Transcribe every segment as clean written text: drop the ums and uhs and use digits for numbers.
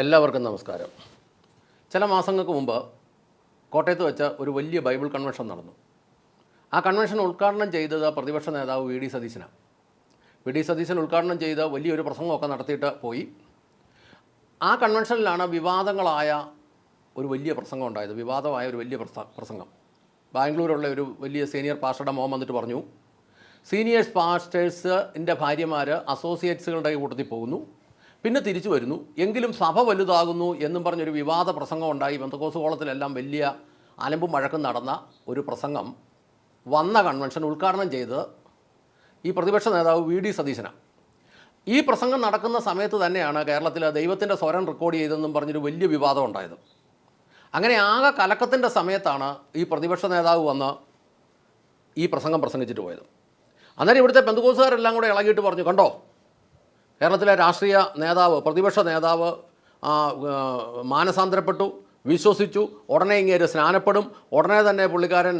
എല്ലാവർക്കും നമസ്കാരം. ചില മാസങ്ങൾക്ക് മുമ്പ് കോട്ടയത്ത് വെച്ച് ഒരു വലിയ ബൈബിൾ കൺവെൻഷൻ നടന്നു. ആ കൺവെൻഷൻ ഉദ്ഘാടനം ചെയ്തത് പ്രതിപക്ഷ നേതാവ് വി ഡി സതീശനാണ്. വി ഡി സതീശൻ ഉദ്ഘാടനം ചെയ്ത് വലിയൊരു പ്രസംഗമൊക്കെ നടത്തിയിട്ട് പോയി. ആ കൺവെൻഷനിലാണ് വിവാദങ്ങളായ ഒരു വലിയ പ്രസംഗം ഉണ്ടായത്. വിവാദമായ ഒരു വലിയ പ്രസംഗം ബാംഗ്ലൂരുള്ള ഒരു വലിയ സീനിയർ പാസ്റ്ററുടെ മോൻ വന്നിട്ട് പറഞ്ഞു, സീനിയേഴ്സ് പാസ്റ്റേഴ്സിൻ്റെ ഭാര്യമാർ അസോസിയേറ്റ്സുകളുടെ കൂട്ടത്തിൽ പോകുന്നു, പിന്നെ തിരിച്ചു വരുന്നു, എങ്കിലും സഭ വലുതാകുന്നു എന്നും പറഞ്ഞൊരു വിവാദ പ്രസംഗം ഉണ്ടായി. പെന്തക്കോസ്ത് കോളത്തിലെല്ലാം വലിയ അലമ്പും വഴക്കും നടന്ന ഒരു പ്രസംഗം വന്ന കൺവെൻഷൻ ഉദ്ഘാടനം ചെയ്ത് ഈ പ്രതിപക്ഷ നേതാവ് വി ഡി സതീശനാണ്. ഈ പ്രസംഗം നടക്കുന്ന സമയത്ത് തന്നെയാണ് കേരളത്തിൽ ദൈവത്തിൻ്റെ സ്വരം റെക്കോർഡ് ചെയ്തെന്നും പറഞ്ഞൊരു വലിയ വിവാദം ഉണ്ടായത്. അങ്ങനെ ആകെ കലക്കത്തിൻ്റെ സമയത്താണ് ഈ പ്രതിപക്ഷ നേതാവ് വന്ന് ഈ പ്രസംഗം പ്രസംഗിച്ചിട്ട് പോയത്. അന്നേരം ഇവിടുത്തെ പെന്തക്കോസ്തുകാരെല്ലാം കൂടെ ഇളകിയിട്ട് പറഞ്ഞു, കണ്ടോ കേരളത്തിലെ രാഷ്ട്രീയ നേതാവ്, പ്രതിപക്ഷ നേതാവ് മാനസാന്തരപ്പെട്ടു, വിശ്വസിച്ചു, ഉടനെ ഇങ്ങേര് സ്നാനപ്പെടും, ഉടനെ തന്നെ പുള്ളിക്കാരൻ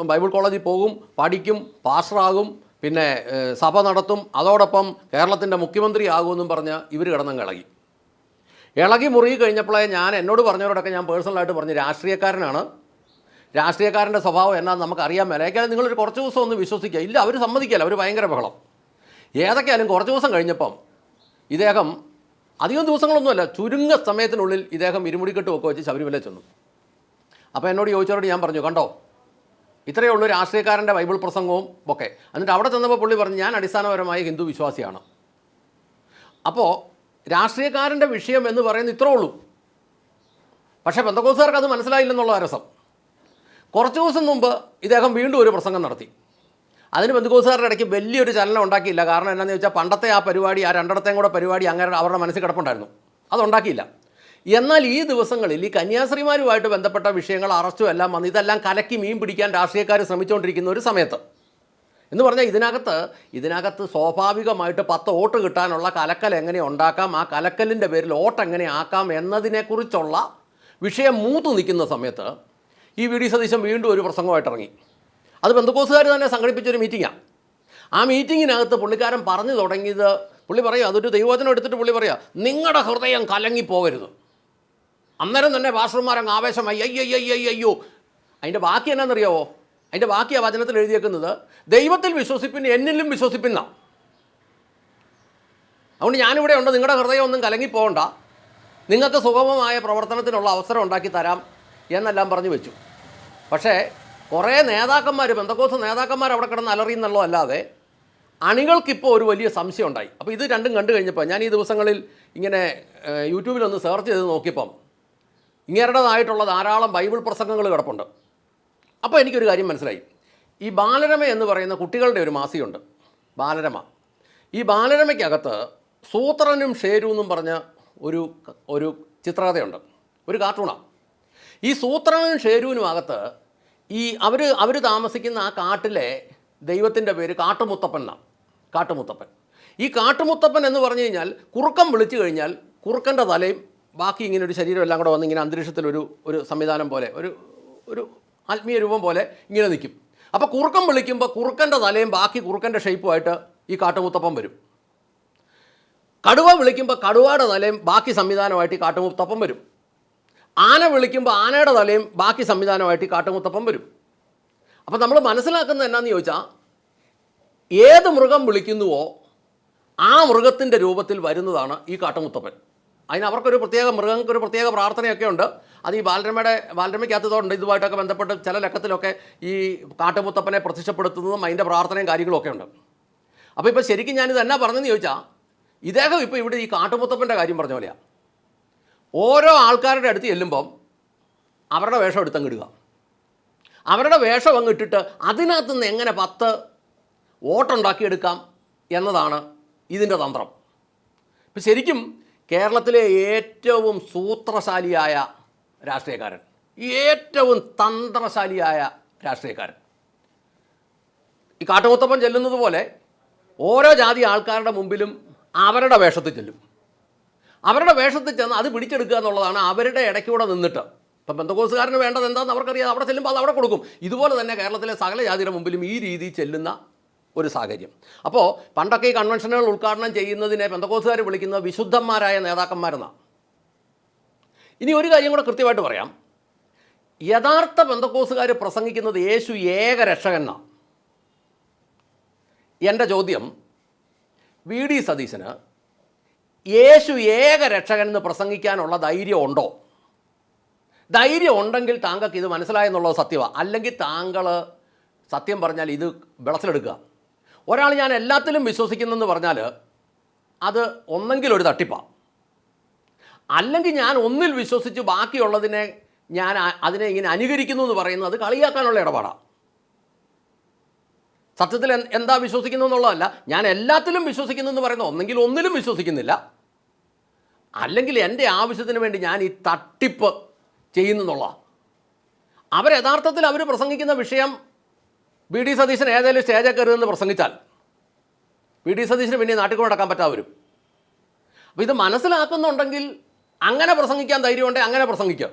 ബൈബിൾ കോളേജിൽ പോകും, പഠിക്കും, പാസ്റ്ററാകും, പിന്നെ സഭ നടത്തും, അതോടൊപ്പം കേരളത്തിൻ്റെ മുഖ്യമന്ത്രി ആകുമെന്നും പറഞ്ഞ് ഇവർ കിടന്നങ്ങ് ഇളകി മുറുകി കഴിഞ്ഞപ്പോഴേ എന്നോട് പറഞ്ഞവരോടൊക്കെ ഞാൻ പേഴ്സണലായിട്ട് പറഞ്ഞു, രാഷ്ട്രീയക്കാരനാണ്, രാഷ്ട്രീയക്കാരൻ്റെ സ്വഭാവം എന്നാന്ന് നമുക്കറിയാൻ മേല, ഏക്കാലും നിങ്ങളൊരു കുറച്ച് ദിവസം ഒന്ന് വിശ്വസിക്കുക. ഇല്ല, അവർ സമ്മതിക്കില്ല, അവർ ഭയങ്കര ബഹളം. ഏതൊക്കെയാലും കുറച്ച് ദിവസം കഴിഞ്ഞപ്പം ഇദ്ദേഹം, അധികം ദിവസങ്ങളൊന്നുമല്ല, ചുരുങ്ങ സമയത്തിനുള്ളിൽ ഇദ്ദേഹം ഇരുമുടിക്കെട്ട് ഒക്കെ വെച്ച് ശബരിമല ചെന്നു. അപ്പോൾ എന്നോട് ചോദിച്ചവരോട് ഞാൻ പറഞ്ഞു, കണ്ടോ ഇത്രയേ ഉള്ളൂ രാഷ്ട്രീയക്കാരൻ്റെ ബൈബിൾ പ്രസംഗവും ഒക്കെ. എന്നിട്ട് അവിടെ ചെന്നപ്പോൾ പുള്ളി പറഞ്ഞു, ഞാൻ അടിസ്ഥാനപരമായി ഹിന്ദു വിശ്വാസിയാണ്. അപ്പോൾ രാഷ്ട്രീയക്കാരൻ്റെ വിഷയം എന്ന് പറയുന്നത് ഇത്രേ ഉള്ളൂ. പക്ഷേ പെന്തക്കോസ്തുകാർക്ക് അത് മനസ്സിലായില്ലെന്നുള്ള രസം. കുറച്ച് ദിവസം മുമ്പ് ഇദ്ദേഹം വീണ്ടും ഒരു പ്രസംഗം നടത്തി. അതിന് പെന്തക്കോസ്തുകാരുടെ ഇടയ്ക്ക് വലിയൊരു ചലനം ഉണ്ടാക്കിയില്ല. കാരണം എന്താണെന്ന് ചോദിച്ചാൽ പണ്ടത്തെ ആ പരിപാടി, ആ രണ്ടിടത്തെയും കൂടെ പരിപാടി അങ്ങനെ അവരുടെ മനസ്സിൽ കിടപ്പുണ്ടായിരുന്നു, അതുണ്ടാക്കിയില്ല. എന്നാൽ ഈ ദിവസങ്ങളിൽ ഈ കന്യാസ്ത്രീമാരുമായിട്ട് ബന്ധപ്പെട്ട വിഷയങ്ങൾ, അറസ്റ്റും എല്ലാം വന്ന് ഇതെല്ലാം കലക്കി മീൻ പിടിക്കാൻ രാഷ്ട്രീയക്കാർ ശ്രമിച്ചുകൊണ്ടിരിക്കുന്ന ഒരു സമയത്ത് എന്ന് പറഞ്ഞാൽ ഇതിനകത്ത് സ്വാഭാവികമായിട്ട് 10 വോട്ട് കിട്ടാനുള്ള കലക്കൽ എങ്ങനെ ഉണ്ടാക്കാം, ആ കലക്കലിൻ്റെ പേരിൽ വോട്ട് എങ്ങനെ ആക്കാം എന്നതിനെക്കുറിച്ചുള്ള വിഷയം മൂത്തു നിൽക്കുന്ന സമയത്ത് ഈ വി ഡി സതീശൻ വീണ്ടും ഒരു പ്രസംഗമായിട്ട് ഇറങ്ങി. അത് പെന്തക്കോസ്തുകാർ തന്നെ സംഘടിപ്പിച്ചൊരു മീറ്റിങ്ങാണ്. ആ മീറ്റിങ്ങിനകത്ത് പുള്ളിക്കാരൻ പറഞ്ഞു തുടങ്ങിയത്, പുള്ളി പറയുക, അതൊരു ദൈവവചനം എടുത്തിട്ട് പുള്ളി പറയുക, നിങ്ങളുടെ ഹൃദയം കലങ്ങിപ്പോകരുത്. അന്നേരം തന്നെ പാസ്റ്റർമാരങ്ങ് ആവേശമായി, അയ്യോ. അതിൻ്റെ ബാക്കി എന്നാണെന്നറിയാവോ? അതിൻ്റെ ബാക്കി ആ വചനത്തിൽ എഴുതിയേക്കുന്നത്, ദൈവത്തിൽ വിശ്വസിപ്പിന് എന്നിലും വിശ്വസിപ്പിന്ന. അതുകൊണ്ട് ഞാനിവിടെ ഉണ്ട്, നിങ്ങളുടെ ഹൃദയം ഒന്നും കലങ്ങിപ്പോകണ്ട, നിങ്ങൾക്ക് സുഗമമായ പ്രവർത്തനത്തിനുള്ള അവസരം ഉണ്ടാക്കി തരാം എന്നെല്ലാം പറഞ്ഞു വെച്ചു. പക്ഷേ കുറേ നേതാക്കന്മാർ, പെന്തക്കോസ്ത് നേതാക്കന്മാർ അവിടെ കിടന്ന് അലറിയെന്നുള്ളോ അല്ലാതെ അണികൾക്കിപ്പോൾ ഒരു വലിയ സംശയം ഉണ്ടായി. അപ്പോൾ ഇത് രണ്ടും കണ്ടു കഴിഞ്ഞപ്പോൾ ഞാൻ ഈ ദിവസങ്ങളിൽ ഇങ്ങനെ യൂട്യൂബിലൊന്ന് സെർച്ച് ചെയ്ത് നോക്കിയപ്പം ഇങ്ങേരുടേതായിട്ടുള്ള ധാരാളം ബൈബിൾ പ്രസംഗങ്ങൾ കിടപ്പുണ്ട്. അപ്പോൾ എനിക്കൊരു കാര്യം മനസ്സിലായി. ഈ ബാലരമ എന്ന് പറയുന്ന കുട്ടികളുടെ ഒരു മാസികയുണ്ട്, ബാലരമ. ഈ ബാലരമയ്ക്കകത്ത് സൂത്രനും ഷേരു എന്നും പറഞ്ഞ ഒരു ചിത്രകഥയുണ്ട്, ഒരു കാർട്ടൂണാണ്. ഈ സൂത്രനും ഷേരുവിനും അകത്ത് ഈ അവർ താമസിക്കുന്ന ആ കാട്ടിലെ ദൈവത്തിൻ്റെ പേര് കാട്ടുമുത്തപ്പൻ എന്നാണ്. കാട്ടുമുത്തപ്പൻ. ഈ കാട്ടുമുത്തപ്പൻ എന്ന് പറഞ്ഞു കഴിഞ്ഞാൽ കുറുക്കൻ വിളിച്ചു കഴിഞ്ഞാൽ കുറുക്കൻ്റെ തലയും ബാക്കി ഇങ്ങനെ ഒരു ശരീരം എല്ലാം കൂടെ വന്ന് ഇങ്ങനെ അന്തരീക്ഷത്തിലൊരു സംവിധാനം പോലെ ഒരു ആത്മീയ രൂപം പോലെ ഇങ്ങനെ നിൽക്കും. അപ്പോൾ കുറുക്കൻ വിളിക്കുമ്പോൾ കുറുക്കൻ്റെ തലയും ബാക്കി കുറുക്കൻ്റെ ഷേപ്പുമായിട്ട് ഈ കാട്ടുമുത്തപ്പൻ വരും. കടുവ വിളിക്കുമ്പോൾ കടുവയുടെ തലയും ബാക്കി സംവിധാനമായിട്ട് ഈ കാട്ടുമുത്തപ്പൻ വരും. ആന വിളിക്കുമ്പോൾ ആനയുടെ തലയും ബാക്കി സംവിധാനമായിട്ട് ഈ കാട്ടുമുത്തപ്പൻ വരും. അപ്പം നമ്മൾ മനസ്സിലാക്കുന്നത് എന്നാന്ന് ചോദിച്ചാൽ, ഏത് മൃഗം വിളിക്കുന്നുവോ ആ മൃഗത്തിൻ്റെ രൂപത്തിൽ വരുന്നതാണ് ഈ കാട്ടുമുത്തപ്പൻ. അതിന് അവർക്കൊരു മൃഗങ്ങൾക്കൊരു പ്രത്യേക പ്രാർത്ഥനയൊക്കെ ഉണ്ട്. അത് ഈ ബാലരമയ്ക്കകത്തുണ്ട്. ഇതുമായിട്ടൊക്കെ ബന്ധപ്പെട്ട് ചില ലക്കത്തിലൊക്കെ ഈ കാട്ടുമുത്തപ്പനെ പ്രത്യക്ഷപ്പെടുത്തുന്നതും അതിൻ്റെ പ്രാർത്ഥനയും കാര്യങ്ങളൊക്കെ ഉണ്ട്. അപ്പോൾ ഇപ്പോൾ ശരിക്കും ഞാനിത് എന്നാ പറഞ്ഞതെന്ന് ചോദിച്ചാൽ, ഇദ്ദേഹം ഇപ്പോൾ ഇവിടെ ഈ കാട്ടുമുത്തപ്പൻ്റെ കാര്യം പറഞ്ഞ പോലെയാണ്. ഓരോ ആൾക്കാരുടെ അടുത്ത് ചെല്ലുമ്പം അവരുടെ വേഷം എടുത്തങ്ങിടുക, അവരുടെ വേഷം അങ്ങ് ഇട്ടിട്ട് അതിനകത്ത് നിന്ന് എങ്ങനെ 10 വോട്ടുണ്ടാക്കിയെടുക്കാം എന്നതാണ് ഇതിൻ്റെ തന്ത്രം. ഇപ്പം ശരിക്കും കേരളത്തിലെ ഏറ്റവും സൂത്രശാലിയായ രാഷ്ട്രീയക്കാരൻ, ഏറ്റവും തന്ത്രശാലിയായ രാഷ്ട്രീയക്കാരൻ ഈ കാട്ടുമുത്തപ്പൻ ചെല്ലുന്നത് പോലെ ഓരോ ജാതി ആൾക്കാരുടെ മുമ്പിലും അവരുടെ വേഷത്തിൽ ചെല്ലും. അവരുടെ വേഷത്തിൽ ചെന്ന് അത് പിടിച്ചെടുക്കുക എന്നുള്ളതാണ് അവരുടെ ഇടയ്ക്കൂടെ നിന്നിട്ട്. ഇപ്പം പെന്തക്കോസ്തുകാരന് വേണ്ടത് എന്താണെന്ന് അവർക്കറിയാം, അവിടെ ചെല്ലുമ്പോൾ അത് അവിടെ കൊടുക്കും. ഇതുപോലെ തന്നെ കേരളത്തിലെ സകല ജാതിയുടെ മുമ്പിലും ഈ രീതി ചെല്ലുന്ന ഒരു സാഹചര്യം. അപ്പോൾ പണ്ടൊക്കെ ഈ കൺവെൻഷനുകൾ ഉദ്ഘാടനം ചെയ്യുന്നതിനെ പെന്തക്കോസ്തുകാർ വിളിക്കുന്നത് വിശുദ്ധന്മാരായ നേതാക്കന്മാരെന്നാണ്. ഇനി ഒരു കാര്യം കൂടെ കൃത്യമായിട്ട് പറയാം. യഥാർത്ഥ പെന്തക്കോസുകാർ പ്രസംഗിക്കുന്നത് യേശു ഏക രക്ഷകനാണ്. എൻ്റെ ചോദ്യം, വി ഡി സതീശന് യേശു ഏക രക്ഷകൻ എന്ന് പ്രസംഗിക്കാനുള്ള ധൈര്യം ഉണ്ടോ? ധൈര്യം ഉണ്ടെങ്കിൽ താങ്കൾക്ക് ഇത് മനസ്സിലായെന്നുള്ളത് സത്യമാണ്. അല്ലെങ്കിൽ താങ്കൾ സത്യം പറഞ്ഞാൽ ഇത് വിളച്ചിലെടുക്കുക. ഒരാൾ ഞാൻ എല്ലാത്തിലും വിശ്വസിക്കുന്നെന്ന് പറഞ്ഞാൽ അത് ഒന്നെങ്കിൽ ഒരു തട്ടിപ്പാണ്, അല്ലെങ്കിൽ ഞാൻ ഒന്നിൽ വിശ്വസിച്ച് ബാക്കിയുള്ളതിനെ ഞാൻ അതിനെ ഇങ്ങനെ അനുകരിക്കുന്നു എന്ന് പറയുന്നത് അത് കളിയാക്കാനുള്ള ഇടപാടാണ്. സത്യത്തിൽ എന്താ വിശ്വസിക്കുന്നു എന്നുള്ളതല്ല, ഞാൻ എല്ലാത്തിലും വിശ്വസിക്കുന്നു എന്ന് പറയുന്നത് ഒന്നെങ്കിൽ ഒന്നിലും വിശ്വസിക്കുന്നില്ല, അല്ലെങ്കിൽ എൻ്റെ ആവശ്യത്തിന് വേണ്ടി ഞാൻ ഈ തട്ടിപ്പ് ചെയ്യുന്നെന്നുള്ളതാണ്. യഥാർത്ഥത്തിൽ അവർ പ്രസംഗിക്കുന്ന വിഷയം വി ഡി സതീശൻ ഏതെങ്കിലും സ്റ്റേജിൽ കയറുമെന്ന് പ്രസംഗിച്ചാൽ വി ഡി സതീശന് പിന്നെ നാട്ടിൽ നടക്കാൻ പറ്റാതെ വരും. അപ്പോൾ ഇത് മനസ്സിലാക്കുന്നുണ്ടെങ്കിൽ അങ്ങനെ പ്രസംഗിക്കാൻ ധൈര്യമുണ്ടെങ്കിൽ അങ്ങനെ പ്രസംഗിക്കുക.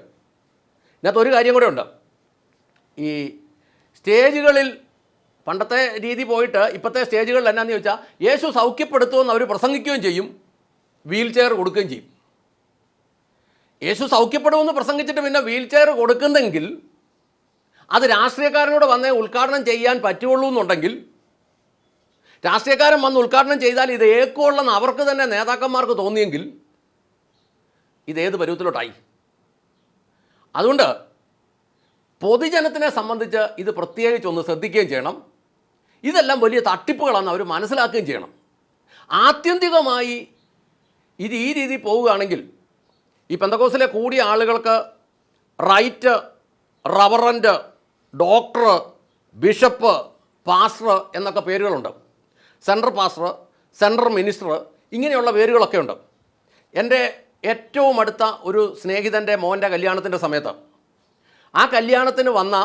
ഇതിനകത്ത് ഒരു കാര്യം കൂടെ ഉണ്ട്. ഈ സ്റ്റേജുകളിൽ പണ്ടത്തെ രീതി പോയിട്ട് ഇപ്പോഴത്തെ സ്റ്റേജുകളിൽ എന്നാന്ന് ചോദിച്ചാൽ യേശു സൗഖ്യപ്പെടുത്തുമെന്ന് അവർ പ്രസംഗിക്കുകയും ചെയ്യും, വീൽ ചെയർ കൊടുക്കുകയും ചെയ്യും. യേശു സൗഖ്യപ്പെടുമെന്ന് പ്രസംഗിച്ചിട്ട് പിന്നെ വീൽ ചെയർ കൊടുക്കുന്നെങ്കിൽ അത് രാഷ്ട്രീയക്കാരനോട് വന്നേ ഉദ്ഘാടനം ചെയ്യാൻ പറ്റുള്ളൂ എന്നുണ്ടെങ്കിൽ, രാഷ്ട്രീയക്കാരൻ വന്ന് ഉദ്ഘാടനം ചെയ്താൽ ഇത് ഏക്കുള്ളെന്ന് അവർക്ക് തന്നെ നേതാക്കന്മാർക്ക് തോന്നിയെങ്കിൽ ഇതേത് പരുവത്തിലോട്ടായി? അതുകൊണ്ട് പൊതുജനത്തിനെ സംബന്ധിച്ച് ഇത് പ്രത്യേകിച്ചൊന്ന് ശ്രദ്ധിക്കുകയും ചെയ്യണം. ഇതെല്ലാം വലിയ തട്ടിപ്പുകളാണെന്ന് അവർ മനസ്സിലാക്കുകയും ചെയ്യണം. ആത്യന്തികമായി ഇത് ഈ രീതിയിൽ പോവുകയാണെങ്കിൽ ഈ പെന്തക്കോസിലെ കൂടിയ ആളുകൾക്ക് right, reverend, doctor, bishop, pastor എന്നൊക്കെ പേരുകളുണ്ട്. സെൻട്രൽ പാസ്റ്റർ, സെൻട്രൽ മിനിസ്റ്റർ, ഇങ്ങനെയുള്ള പേരുകളൊക്കെ ഉണ്ട്. എൻ്റെ ഏറ്റവും അടുത്ത ഒരു സ്നേഹിതൻ്റെ മോൻ്റെ കല്യാണത്തിൻ്റെ സമയത്ത് ആ കല്യാണത്തിന് വന്ന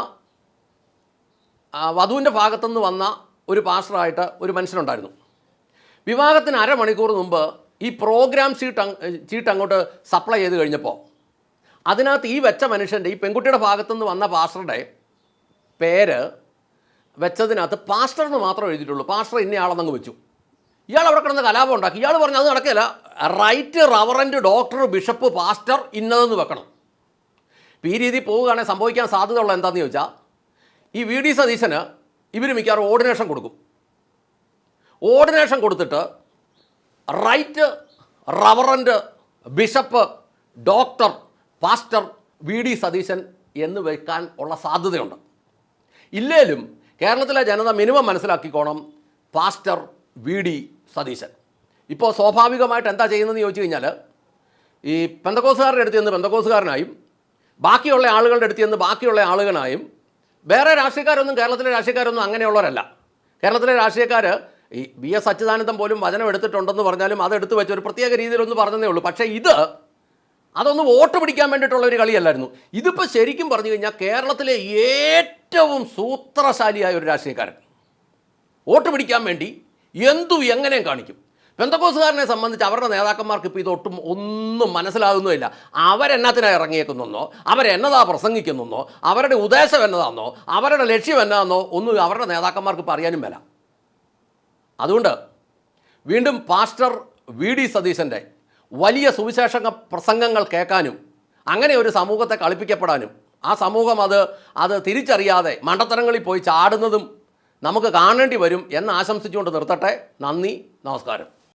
വധുവിൻ്റെ ഭാഗത്തുനിന്ന് വന്ന ഒരു പാസ്റ്ററായിട്ട് ഒരു മനുഷ്യനുണ്ടായിരുന്നു. വിവാഹത്തിന് അരമണിക്കൂർ മുമ്പ് ഈ പ്രോഗ്രാം ചീട്ട് അങ്ങോട്ട് സപ്ലൈ ചെയ്ത് കഴിഞ്ഞപ്പോൾ അതിനകത്ത് ഈ വെച്ച മനുഷ്യൻ്റെ, ഈ പെൺകുട്ടിയുടെ ഭാഗത്തുനിന്ന് വന്ന പാസ്റ്ററുടെ പേര് വെച്ചതിനകത്ത് പാസ്റ്റർ എന്ന് മാത്രമേ എഴുതിയിട്ടുള്ളൂ. പാസ്റ്റർ ഇന്നയാളെന്നങ്ങ് വെച്ചു. ഇയാൾ അവിടെ കിടന്ന് കലാപം ഉണ്ടാക്കി. ഇയാൾ പറഞ്ഞു അത് നടക്കില്ല, right, reverend, doctor, bishop, pastor ഇന്നതെന്ന് വെക്കണം. ഇപ്പോൾ ഈ രീതി പോവുകയാണെങ്കിൽ സംഭവിക്കാൻ സാധ്യതയുള്ള എന്താണെന്ന് ചോദിച്ചാൽ ഈ വി ഡി സതീശന് ഇവർ മിക്കവാറും ഓർഡിനേഷൻ കൊടുക്കും. ഓർഡിനേഷൻ കൊടുത്തിട്ട് right, reverend, bishop, doctor, pastor V D Satheesan എന്ന് വെക്കാൻ ഉള്ള സാധ്യതയുണ്ട്. ഇല്ലേലും കേരളത്തിലെ ജനത മിനിമം മനസ്സിലാക്കിക്കോണം, പാസ്റ്റർ വി ഡി സതീശൻ. ഇപ്പോൾ സ്വാഭാവികമായിട്ട് എന്താ ചെയ്യുന്നതെന്ന് ചോദിച്ചു കഴിഞ്ഞാൽ ഈ പെന്തക്കോസുകാരുടെ അടുത്ത് നിന്ന് പെന്തക്കോസുകാരനായും ബാക്കിയുള്ള ആളുകളുടെ അടുത്ത് നിന്ന് ബാക്കിയുള്ള ആളുകളായും, വേറെ രാഷ്ട്രീയക്കാരൊന്നും കേരളത്തിലെ രാഷ്ട്രീയക്കാരൊന്നും അങ്ങനെയുള്ളവരല്ല. കേരളത്തിലെ രാഷ്ട്രീയക്കാർ ഈ വി എസ് അച്യുതാനന്ദൻ പോലും വചനം എടുത്തിട്ടുണ്ടെന്ന് പറഞ്ഞാലും അതെടുത്ത് വെച്ച് ഒരു പ്രത്യേക രീതിയിലൊന്നും പറഞ്ഞതേ ഉള്ളൂ. പക്ഷേ അതൊന്ന് വോട്ട് പിടിക്കാൻ വേണ്ടിയിട്ടുള്ള ഒരു കളിയല്ലായിരുന്നു. ഇതിപ്പോൾ ശരിക്കും പറഞ്ഞു കഴിഞ്ഞാൽ കേരളത്തിലെ ഏറ്റവും സൂത്രശാലിയായ ഒരു രാഷ്ട്രീയക്കാരൻ വോട്ട് പിടിക്കാൻ വേണ്ടി എങ്ങനെയും കാണിക്കും. പെന്തക്കോസുകാരനെ സംബന്ധിച്ച് അവരുടെ നേതാക്കന്മാർക്ക് ഇപ്പോൾ ഇതൊട്ടും ഒന്നും മനസ്സിലാകുന്നുമില്ല. അവരെന്നത്തിനാണ് ഇറങ്ങിയേക്കുന്നോ, അവരെന്നതാ പ്രസംഗിക്കുന്നോ, അവരുടെ ഉദ്ദേശം എന്നതാണെന്നോ, അവരുടെ ലക്ഷ്യം എന്നതാണെന്നോ ഒന്നും അവരുടെ നേതാക്കന്മാർക്ക് ഇപ്പോൾ അറിയാനും മേല. അതുകൊണ്ട് വീണ്ടും പാസ്റ്റർ വി ഡി സതീശൻ്റെ വലിയ സുവിശേഷ പ്രസംഗങ്ങൾ കേൾക്കാനും അങ്ങനെ ഒരു സമൂഹത്തെ കളിപ്പിക്കപ്പെടാനും ആ സമൂഹം അത് തിരിച്ചറിയാതെ മണ്ടത്തരങ്ങളിൽ പോയി ചാടുന്നതും നമുക്ക് കാണേണ്ടി വരും എന്ന് ആശംസിച്ചുകൊണ്ട് നിർത്തട്ടെ. നന്ദി, നമസ്കാരം.